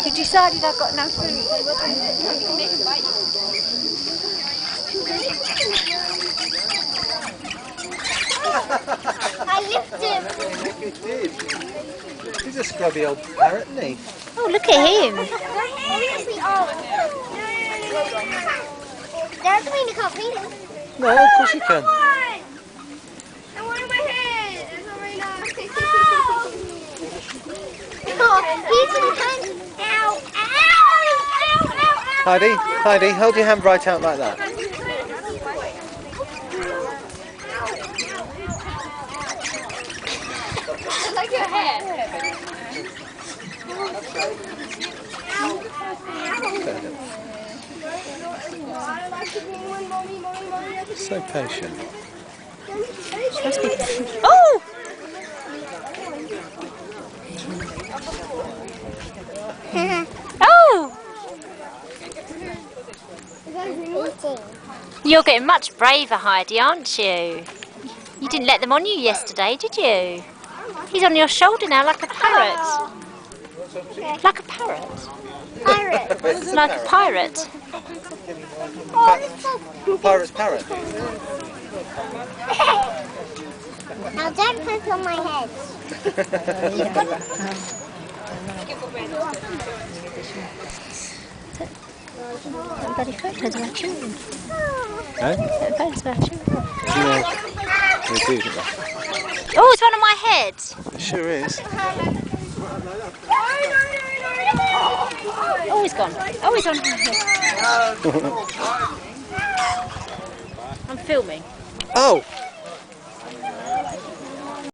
You decided I've got no food. I lift him. You did. He's a scrubby old parrot, isn't he? Oh, look at him. That doesn't mean you can't feed him. No, of course you can. I want my head. That's not very nice. Oh, he's in hand. Ow, ow, ow, ow, ow. Heidi, hold your hand right out like that. I like your hair. So patient. Must be. Oh! Oh! You're getting much braver, Heidi, aren't you? You didn't let them on you yesterday, did you? He's on your shoulder now like a parrot. Like a parrot. Pirate. Like a pirate. Pirate's parrot. Now don't poop on my head. Bloody photos of our children. Eh? Photos of our children. Yeah. They do, don't they? Oh, it's one on my head. It sure is. Oh, he's gone. Oh, he's on my head. I'm filming. Oh!